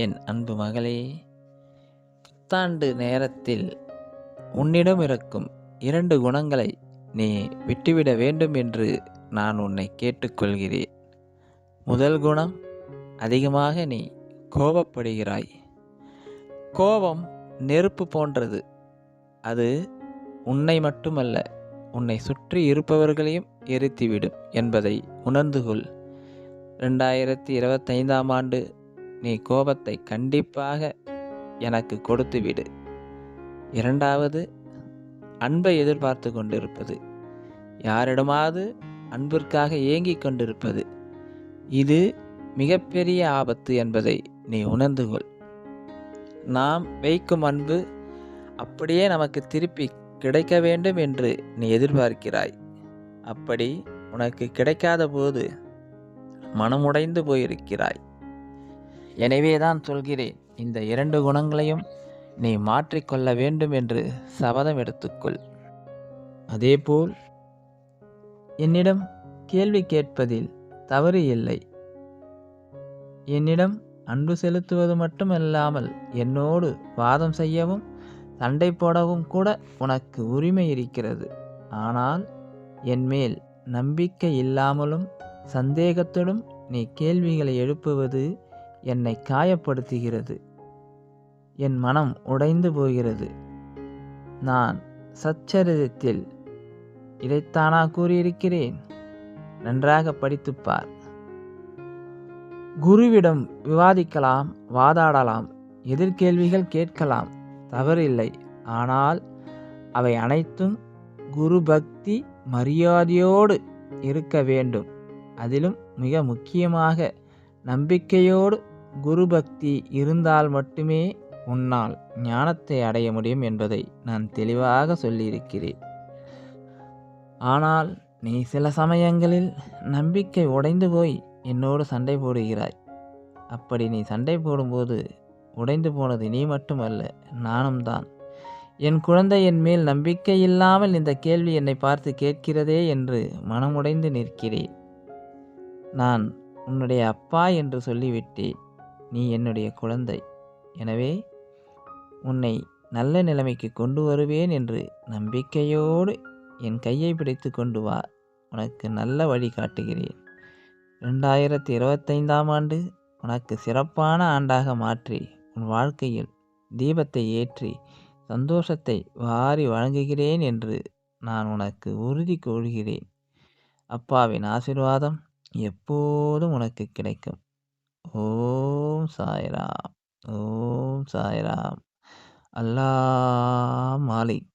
என் அன்பு மகளே, புத்தாண்டு நேரத்தில் உன்னிடம் இருக்கும் 2 குணங்களை நீ விட்டுவிட வேண்டும் என்று நான் உன்னை கேட்டுக்கொள்கிறேன். முதல் குணம், அதிகமாக நீ கோபப்படுகிறாய். கோபம் நெருப்பு போன்றது. அது உன்னை மட்டுமல்ல, உன்னை சுற்றி இருப்பவர்களையும் எரித்துவிடும் என்பதை உணர்ந்து கொள். 2025ஆம் ஆண்டு நீ கோபத்தை கண்டிப்பாக எனக்கு கொடுத்துவிடு. 2வது, அன்பை எதிர்பார்த்து கொண்டிருப்பது, யாரிடமாவது அன்பிற்காக ஏங்கிக் கொண்டிருப்பது, இது மிகப்பெரிய ஆபத்து என்பதை நீ உணர்ந்து கொள். நாம் வைக்கும் அன்பு அப்படியே நமக்கு திருப்பி கிடைக்க வேண்டும் என்று நீ எதிர்பார்க்கிறாய். அப்படி உனக்கு கிடைக்காத போது மனமுடைந்து போயிருக்கிறாய். எனவேதான் சொல்கிறேன், இந்த 2 குணங்களையும் நீ மாற்றிக்கொள்ள வேண்டும் என்று சபதம் எடுத்துக்கொள். அதேபோல் என்னிடம் கேள்வி கேட்பதில் தவறு இல்லை. என்னிடம் அன்பு செலுத்துவது மட்டுமல்லாமல் என்னோடு வாதம் செய்யவும் சண்டை போடவும் கூட உனக்கு உரிமை இருக்கிறது. ஆனால் என் மேல் நம்பிக்கை இல்லாமலும் சந்தேகத்துடன் நீ கேள்விகளை எழுப்புவது என்னை காயப்படுத்துகிறது. என் மனம் உடைந்து போகிறது. நான் சச்சரிதத்தில் இதைத்தானா கூறியிருக்கிறேன்? நன்றாக படித்துப்பார். குருவிடம் விவாதிக்கலாம், வாதாடலாம், எதிர்கேள்விகள் கேட்கலாம், தவறில்லை. ஆனால் அவை அனைத்தும் குரு பக்தி மரியாதையோடு இருக்க வேண்டும். அதிலும் மிக முக்கியமாக நம்பிக்கையோடு குரு பக்தி இருந்தால் மட்டுமே உன்னால் ஞானத்தை அடைய முடியும் என்பதை நான் தெளிவாக சொல்லியிருக்கிறேன். ஆனால் நீ சில சமயங்களில் நம்பிக்கை உடைந்து போய் என்னோடு சண்டை போடுகிறாய். அப்படி நீ சண்டை போடும்போது உடைந்து போனது நீ மட்டுமல்ல, நானும் தான். என் குழந்தை என் மேல் நம்பிக்கை இல்லாமல் இந்த கேள்வி என்னை பார்த்து கேட்கிறதே என்று மனமுடைந்து நிற்கிறேன். நான் உன்னுடைய அப்பா என்று சொல்லிவிட்டேன். நீ என்னுடைய குழந்தை. எனவே உன்னை நல்ல நிலைமைக்கு கொண்டு வருவேன் என்று நம்பிக்கையோடு என் கையை பிடித்து கொண்டு வா. உனக்கு நல்ல வழி காட்டுகிறேன். 2025ஆம் ஆண்டு உனக்கு சிறப்பான ஆண்டாக மாற்றி உன் வாழ்க்கையில் தீபத்தை ஏற்றி சந்தோஷத்தை வாரி வழங்குகிறேன் என்று நான் உனக்கு உறுதி கூறுகிறேன். அப்பாவின் ஆசீர்வாதம் எப்போதும் உனக்கு கிடைக்கும். ஓம் சாய்ராம். ஓம் சாய்ராம். அல்லாஹ் மாலிக்.